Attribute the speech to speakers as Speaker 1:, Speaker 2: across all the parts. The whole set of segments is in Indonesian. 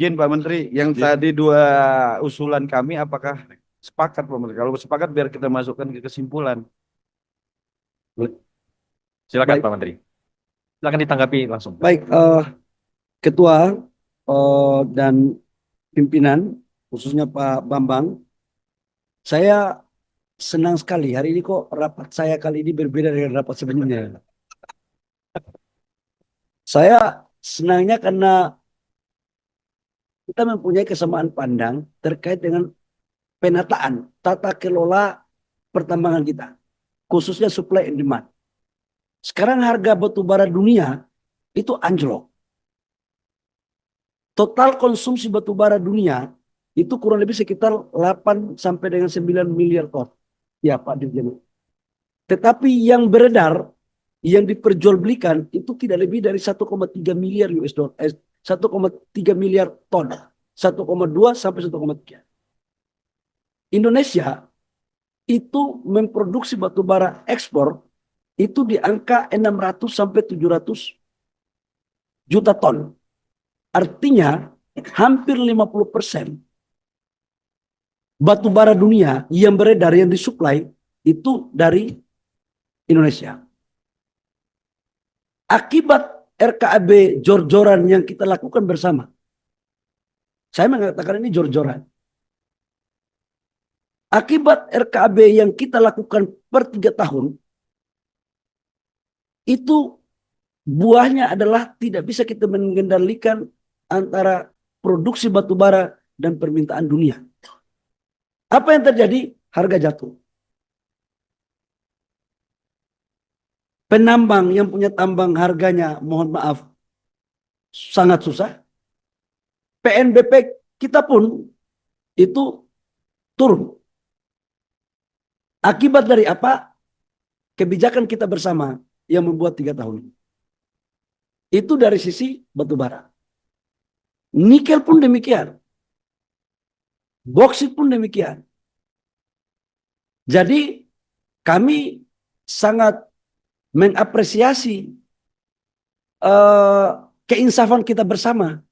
Speaker 1: Izin Pak Menteri, yang tadi dua usulan kami apakah sepakat Pak Menteri? Kalau sepakat biar kita masukkan ke kesimpulan.
Speaker 2: Silakan Pak
Speaker 3: Baik,
Speaker 2: Menteri. Silakan ditanggapi langsung.
Speaker 3: baik, Ketua dan pimpinan, khususnya Pak Bambang, saya senang sekali hari ini kok rapat saya kali ini berbeda dengan rapat sebelumnya. Saya senangnya karena kita mempunyai kesamaan pandang terkait dengan penataan tata kelola pertambangan kita, khususnya supply and demand. Sekarang harga batu bara dunia itu anjlok. Total konsumsi batu bara dunia itu kurang lebih sekitar 8 sampai dengan 9 miliar ton. Ya Pak Dirjen. Tetapi yang beredar, yang diperjualbelikan itu tidak lebih dari 1,3 miliar US dollar. 1,3 miliar ton. 1,2 sampai 1,3. Indonesia itu memproduksi batu bara ekspor itu di angka 600 sampai 700 juta ton. Artinya hampir 50% batu bara dunia yang beredar yang disuplai itu dari Indonesia. Akibat RKAB jor-joran yang kita lakukan bersama. Saya mengatakan ini jor-joran. Akibat RKAB yang kita lakukan per 3 tahun, itu buahnya adalah tidak bisa kita mengendalikan antara produksi batu bara dan permintaan dunia. Apa yang terjadi? Harga jatuh. Penambang yang punya tambang harganya, mohon maaf, sangat susah. PNBP kita pun itu turun. Akibat dari apa? Kebijakan kita bersama yang membuat 3 tahun. Itu dari sisi batu bara. Nikel pun demikian. Boksit pun demikian. Jadi kami sangat mengapresiasi keinsafan kita bersama.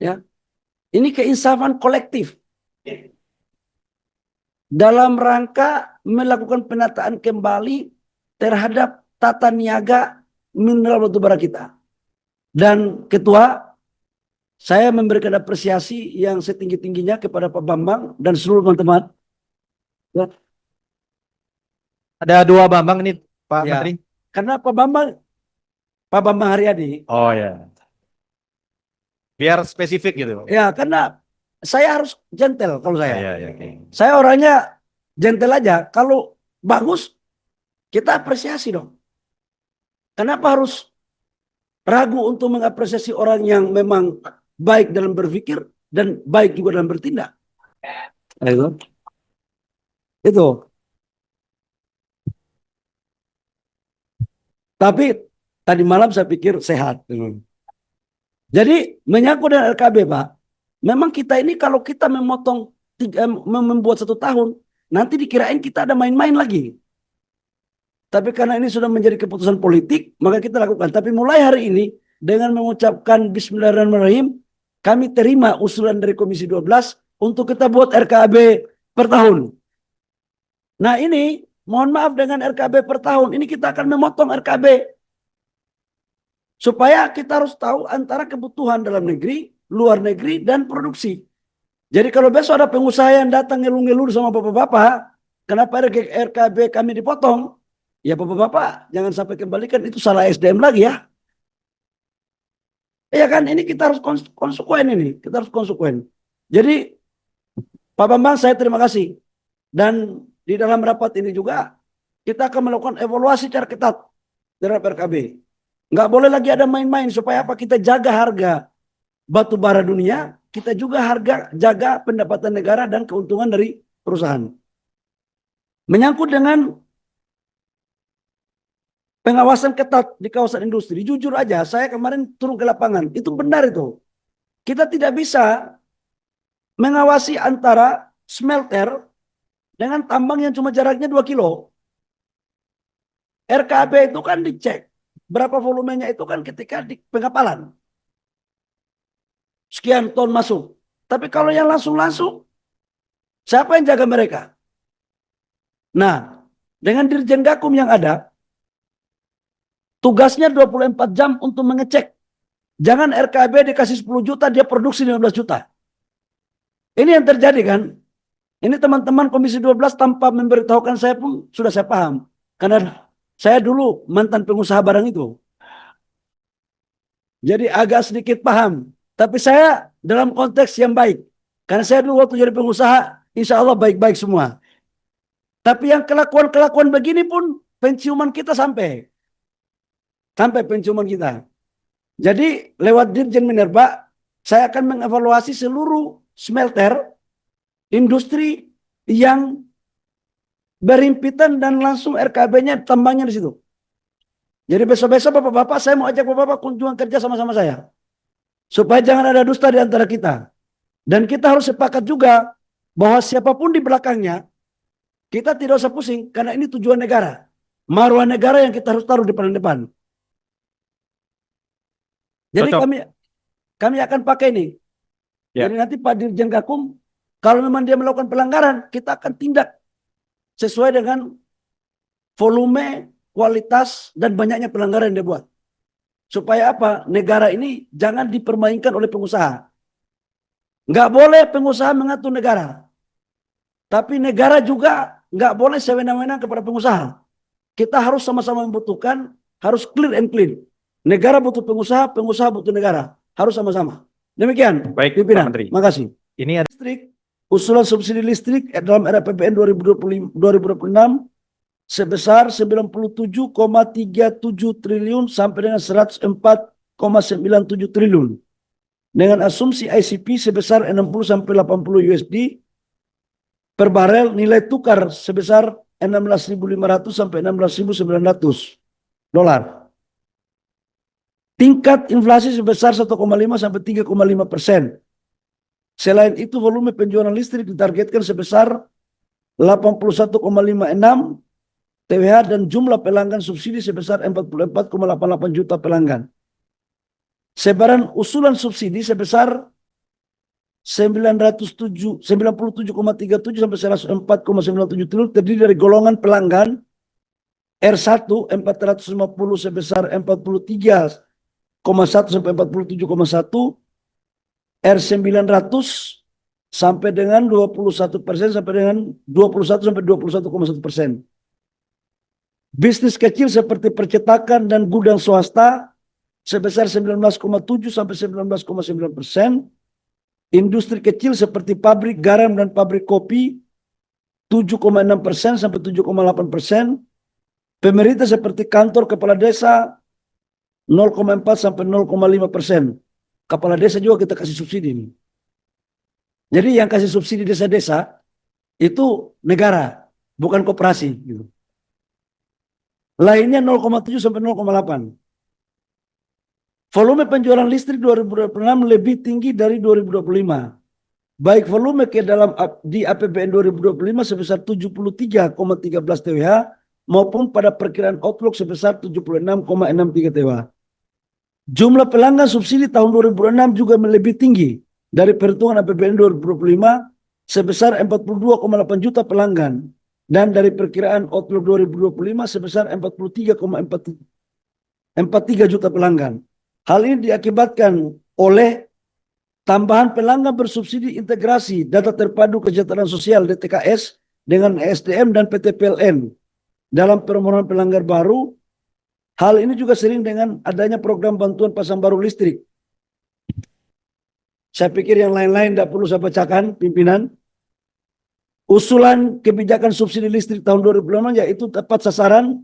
Speaker 3: Ya, ini keinsafan kolektif dalam rangka melakukan penataan kembali terhadap tata niaga mineral batubara kita. Dan Ketua, saya memberikan apresiasi yang setinggi-tingginya kepada Pak Bambang dan seluruh teman-teman. Ya,
Speaker 2: Ada dua Bambang ini Pak
Speaker 3: ya.
Speaker 2: Menteri.
Speaker 3: Karena Pak Bambang Haryadi,
Speaker 2: Oh ya. Biar spesifik gitu.
Speaker 3: ya karena saya harus gentle kalau
Speaker 2: Ya,
Speaker 3: saya.
Speaker 2: ya, ya, oke.
Speaker 3: Saya orangnya gentle aja. Kalau bagus, kita apresiasi dong. Kenapa harus ragu untuk mengapresiasi orang yang memang baik dalam berpikir dan baik juga dalam bertindak? Nah, itu. Itu. Tapi tadi malam saya pikir sehat. Jadi menyangkut dengan RKB Pak, memang kita ini kalau kita membuat 1 tahun, nanti dikirain kita ada main-main lagi. Tapi karena ini sudah menjadi keputusan politik, maka kita lakukan. Tapi mulai hari ini, dengan mengucapkan Bismillahirrahmanirrahim, kami terima usulan dari Komisi 12 untuk kita buat RKAB per tahun. Nah ini, mohon maaf dengan RKAB per tahun, ini kita akan memotong RKAB. Supaya kita harus tahu antara kebutuhan dalam negeri, luar negeri, dan produksi. Jadi kalau besok ada pengusaha yang datang ngeluh-ngeluh sama bapak-bapak, kenapa RKAB kami dipotong? Ya bapak-bapak jangan sampai kembalikan itu salah SDM lagi ya. Ya kan ini kita harus konsekuen ini. Kita harus konsekuen. Jadi Pak Bambang saya terima kasih. Dan di dalam rapat ini juga kita akan melakukan evaluasi secara ketat terhadap RKB. Nggak boleh lagi ada main-main supaya apa kita jaga harga batu bara dunia, kita juga jaga pendapatan negara dan keuntungan dari perusahaan. Menyangkut dengan pengawasan ketat di kawasan industri, jujur aja saya kemarin turun ke lapangan, itu benar itu. Kita tidak bisa mengawasi antara smelter dengan tambang yang cuma jaraknya 2 kilo. RKAB itu kan dicek berapa volumenya itu kan ketika di pengapalan. sekian ton masuk. Tapi kalau yang langsung-langsung, siapa yang jaga mereka? Nah, dengan Dirjen Gakum yang ada, tugasnya 24 jam untuk mengecek. Jangan RKB dikasih 10 juta, dia produksi 15 juta. Ini yang terjadi kan? Ini teman-teman Komisi 12 tanpa memberitahukan saya pun sudah saya paham. Karena saya dulu mantan pengusaha barang itu. Jadi agak sedikit paham. Tapi saya dalam konteks yang baik. Karena saya dulu waktu jadi pengusaha, insya Allah baik-baik semua. Tapi yang kelakuan-kelakuan begini pun penciuman kita sampai. Sampai penciuman kita. Jadi lewat Dirjen Minerba, saya akan mengevaluasi seluruh smelter, industri yang berhimpitan dan langsung RKB-nya tambangnya di situ. Jadi besok-besok bapak-bapak saya mau ajak bapak-bapak kunjungan kerja sama-sama saya. Supaya jangan ada dusta di antara kita. Dan kita harus sepakat juga bahwa siapapun di belakangnya, kita tidak usah pusing karena ini tujuan negara. Maruah negara yang kita harus taruh di depan-depan. Jadi
Speaker 2: Cocok.
Speaker 3: kami akan pakai ini.
Speaker 2: Ya.
Speaker 3: Jadi nanti Pak Dirjen Gakum, kalau memang dia melakukan pelanggaran, kita akan tindak sesuai dengan volume, kualitas, dan banyaknya pelanggaran yang dia buat. Supaya apa? Negara ini jangan dipermainkan oleh pengusaha. Nggak boleh pengusaha mengatur negara. Tapi negara juga nggak boleh sewenang-wenang kepada pengusaha. Kita harus sama-sama membutuhkan, harus clear and clean. Negara butuh pengusaha, pengusaha butuh negara. Harus sama-sama. Demikian,
Speaker 2: Baik, Pak
Speaker 3: pimpinan.
Speaker 2: Menteri.
Speaker 3: Makasih.
Speaker 2: Ini ada
Speaker 3: Listrik, usulan subsidi listrik dalam era APBN 2026 sebesar 97,37 triliun sampai dengan 104,97 triliun. Dengan asumsi ICP sebesar 60 sampai 80 USD per barel, nilai tukar sebesar 16.500 sampai 16.900 dolar. Tingkat inflasi sebesar 1,5 sampai 3,5%. Selain itu, volume penjualan listrik ditargetkan sebesar 81,56 TWh dan jumlah pelanggan subsidi sebesar 44,88 juta pelanggan. Sebaran usulan subsidi sebesar 97,37 sampai 104,97 triliun terdiri dari golongan pelanggan R1 450 sebesar 43,1 sampai 47,1, R900 sampai dengan 21% sampai dengan 21 sampai 21,1%. Bisnis kecil seperti percetakan dan gudang swasta sebesar 19,7 sampai 19,9%. Industri kecil seperti pabrik garam dan pabrik kopi 7,6% sampai 7,8%. Pemerintah seperti kantor kepala desa 0,4 sampai 0,5%. Kepala desa juga kita kasih subsidi nih. Jadi yang kasih subsidi desa-desa itu negara, bukan koperasi gitu. Lainnya 0,7 sampai 0,8. Volume penjualan listrik 2026 lebih tinggi dari 2025. Baik volume ke dalam di APBN 2025 sebesar 73,13 TWh maupun pada perkiraan outlook sebesar 76,63 TWh. Jumlah pelanggan subsidi tahun 2026 juga lebih tinggi dari perhitungan APBN 2025 sebesar 42,8 juta pelanggan dan dari perkiraan outlook 2025 sebesar 43,43 juta pelanggan. Hal ini diakibatkan oleh tambahan pelanggan bersubsidi integrasi data terpadu kesejahteraan sosial DTKS dengan ESDM dan PT PLN dalam permohonan pelanggan baru. Hal ini juga sering dengan adanya program bantuan pasang baru listrik. Saya pikir yang lain-lain tidak perlu saya bacakan, pimpinan. Usulan kebijakan subsidi listrik tahun 2026 yaitu tepat sasaran,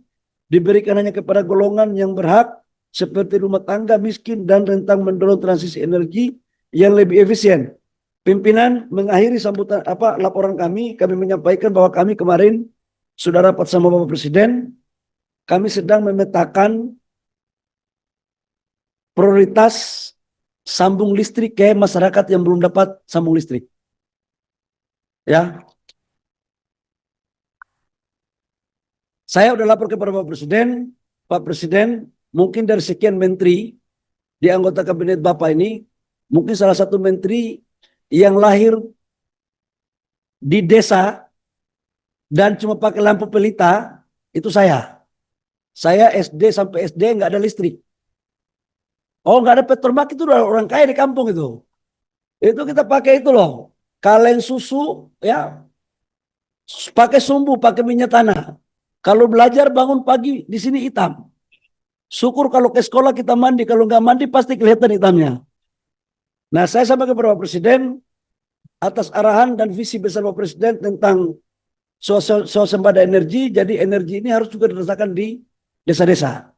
Speaker 3: diberikan hanya kepada golongan yang berhak seperti rumah tangga miskin dan rentang mendorong transisi energi yang lebih efisien. Pimpinan mengakhiri sambutan laporan kami menyampaikan bahwa kami kemarin sudah rapat sama Bapak Presiden. Kami sedang memetakan prioritas sambung listrik ke masyarakat yang belum dapat sambung listrik. Ya. Saya sudah lapor kepada Pak Presiden, mungkin dari sekian menteri di anggota kabinet Bapak ini, mungkin salah satu menteri yang lahir di desa dan cuma pakai lampu pelita, itu saya. Saya SD sampai SD nggak ada listrik. Oh, nggak ada petromak, itu udah orang kaya di kampung itu. Itu kita pakai itu loh. Kaleng susu, ya, pakai sumbu, pakai minyak tanah. Kalau belajar bangun pagi di sini hitam. Syukur kalau ke sekolah kita mandi, kalau nggak mandi pasti kelihatan hitamnya. Nah, saya sampaikan kepada Bapak Presiden atas arahan dan visi besar Bapak Presiden tentang swasembada energi. Jadi energi ini harus juga dirasakan di desa-desa.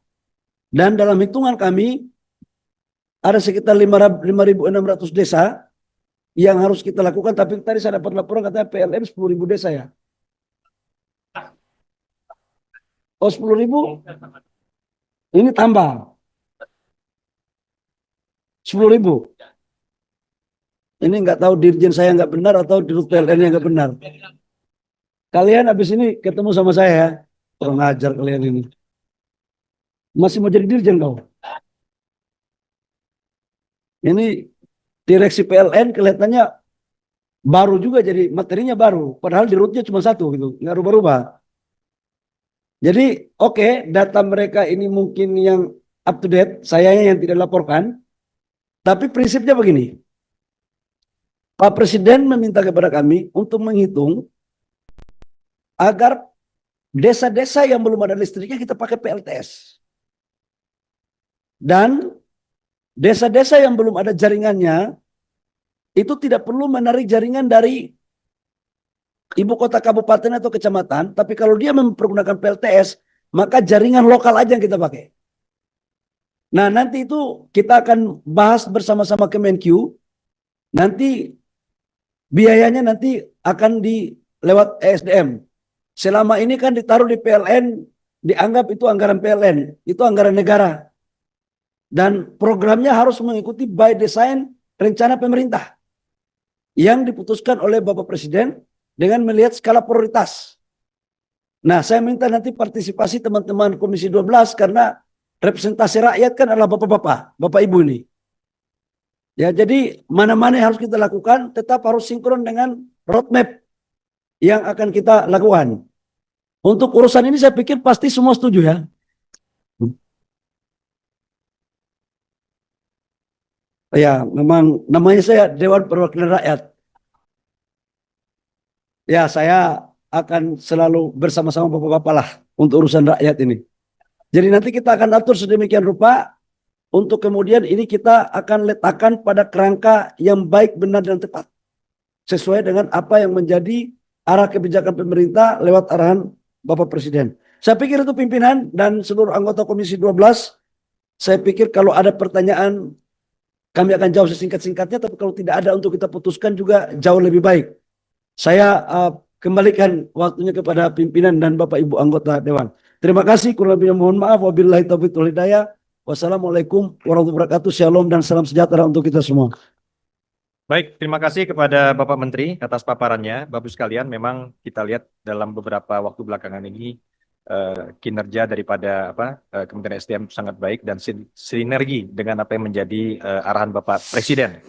Speaker 3: Dan dalam hitungan kami ada sekitar 5.600 desa yang harus kita lakukan. Tapi tadi saya dapat laporan katanya PLN 10.000 desa ya. Oh, 10.000? Ini tambah 10.000. Ini nggak tahu dirjen saya nggak benar atau dirut PLN-nya nggak benar. Kalian habis ini ketemu sama saya ya. Kurang ajar kalian ini. Masih mau jadi dirjen kau? Ini direksi PLN kelihatannya baru juga, jadi materinya baru. Padahal dirutnya cuma satu gitu, nggak rubah-rubah. Jadi oke, data mereka ini mungkin yang up to date, sayanya yang tidak laporkan. Tapi prinsipnya begini. Pak Presiden meminta kepada kami untuk menghitung agar desa-desa yang belum ada listriknya kita pakai PLTS. Dan desa-desa yang belum ada jaringannya itu tidak perlu menarik jaringan dari ibu kota kabupaten atau kecamatan, tapi kalau dia mempergunakan PLTS, maka jaringan lokal aja yang kita pakai. Nah, nanti itu kita akan bahas bersama-sama Kemenkyu. Nanti biayanya nanti akan lewat ESDM. Selama ini kan ditaruh di PLN, dianggap itu anggaran PLN, itu anggaran negara. Dan programnya harus mengikuti by design rencana pemerintah yang diputuskan oleh Bapak Presiden dengan melihat skala prioritas. Nah, saya minta nanti partisipasi teman-teman Komisi 12 karena representasi rakyat kan adalah bapak-bapak, bapak ibu ini. Ya, jadi mana-mana yang harus kita lakukan tetap harus sinkron dengan roadmap yang akan kita lakukan. Untuk urusan ini saya pikir pasti semua setuju ya. Ya, memang namanya saya Dewan Perwakilan Rakyat. Ya, saya akan selalu bersama-sama bapak-bapak lah untuk urusan rakyat ini. Jadi nanti kita akan atur sedemikian rupa untuk kemudian ini kita akan letakkan pada kerangka yang baik, benar, dan tepat. Sesuai dengan apa yang menjadi arah kebijakan pemerintah lewat arahan Bapak Presiden. Saya pikir itu pimpinan dan seluruh anggota Komisi 12. Saya pikir kalau ada pertanyaan kami akan jawab sesingkat-singkatnya, tapi kalau tidak ada untuk kita putuskan juga jauh lebih baik. Saya kembalikan waktunya kepada pimpinan dan Bapak Ibu anggota Dewan. Terima kasih, kurang lebihnya mohon maaf. Wabillahi taufiq wal hidayah. Wassalamualaikum warahmatullahi wabarakatuh. Shalom dan salam sejahtera untuk kita semua.
Speaker 2: Baik, terima kasih kepada Bapak Menteri atas paparannya. Bapak sekalian, memang kita lihat dalam beberapa waktu belakangan ini kinerja daripada Kementerian SDM sangat baik dan sinergi dengan apa yang menjadi arahan Bapak Presiden.